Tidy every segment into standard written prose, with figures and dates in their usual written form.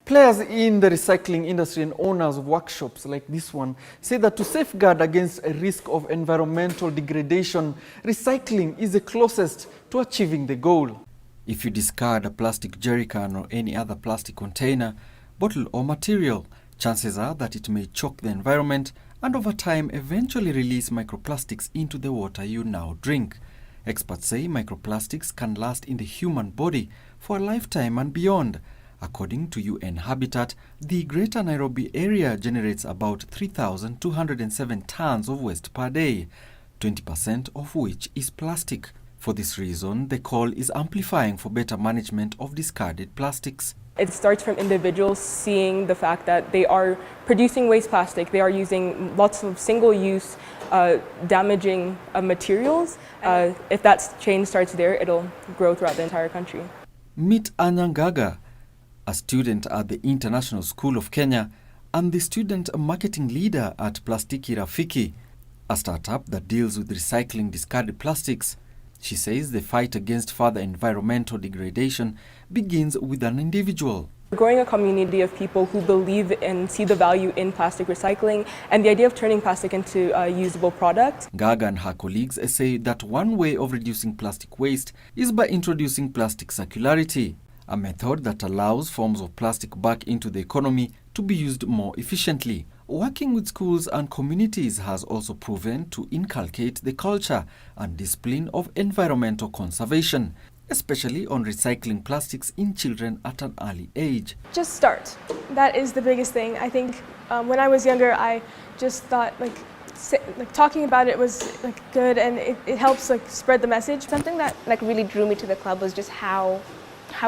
Players in the recycling industry and owners of workshops like this one say that to safeguard against a risk of environmental degradation, recycling is the closest to achieving the goal. If you discard a plastic jerrycan or any other plastic container, bottle or material, chances are that it may choke the environment and over time eventually release microplastics into the water you now drink. Experts say microplastics can last in the human body for a lifetime and beyond. According to UN Habitat, the Greater Nairobi area generates about 3,207 tons of waste per day, 20% of which is plastic. For this reason, the call is amplifying for better management of discarded plastics. It starts from individuals seeing the fact that they are producing waste plastic, they are using lots of single-use damaging materials. If that change starts there, it'll grow throughout the entire country. Meet Anyangaga, a student at the International School of Kenya and the student marketing leader at Plastiki Rafiki, a startup that deals with recycling discarded plastics. She says the fight against further environmental degradation begins with an individual. Growing a community of people who believe and see the value in plastic recycling and the idea of turning plastic into a usable product. Gaga and her colleagues say that one way of reducing plastic waste is by introducing plastic circularity, a method that allows forms of plastic back into the economy to be used more efficiently. Working with schools and communities has also proven to inculcate the culture and discipline of environmental conservation, especially on recycling plastics in children at an early age. Just start. That is the biggest thing. I think when I was younger, I just thought talking about it was good, and it helps spread the message. Something that really drew me to the club was just how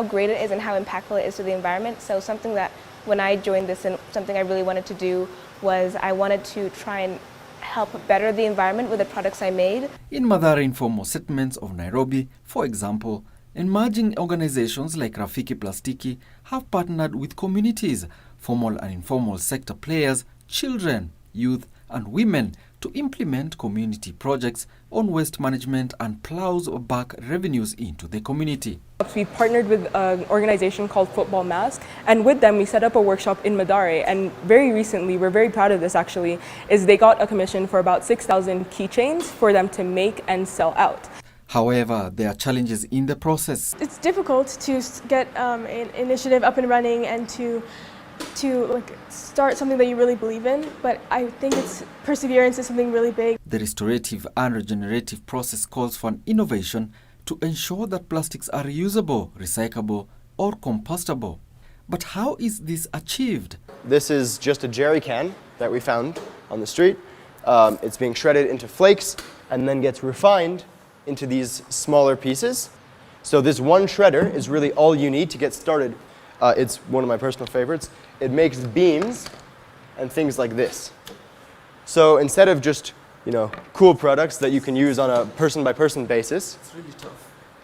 great it is and how impactful it is to the environment. So something that when I joined this and something I really wanted to do was I wanted to try and help better the environment with the products I made. In Mathare informal settlements of Nairobi, for example, emerging organizations like Rafiki Plastiki have partnered with communities, formal and informal sector players, children, youth and women to implement community projects on waste management and plows back revenues into the community. We partnered with an organization called Football Mask, and with them we set up a workshop in Mathare, and very recently, we're very proud of this actually, is they got a commission for about 6,000 keychains for them to make and sell out. However, there are challenges in the process. It's difficult to get an initiative up and running and to start something that you really believe in, but I think perseverance is something really big. The restorative and regenerative process calls for an innovation to ensure that plastics are reusable, recyclable or compostable. But how is this achieved? This is just a jerry can that we found on the street. It's being shredded into flakes and then gets refined into these smaller pieces. So this one shredder is really all you need to get started. It's one of my personal favorites. It makes beams and things like this. So instead of just, cool products that you can use on a person-by-person basis,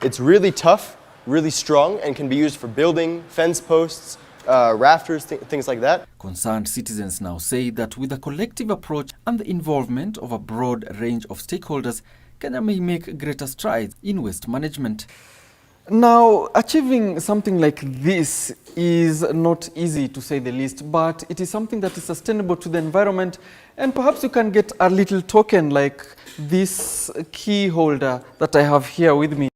it's really tough, really strong, and can be used for building, fence posts, rafters, things like that. Concerned citizens now say that with a collective approach and the involvement of a broad range of stakeholders, Kenya may make greater strides in waste management. Now, achieving something like this is not easy, to say the least, but it is something that is sustainable to the environment, and perhaps you can get a little token like this key holder that I have here with me.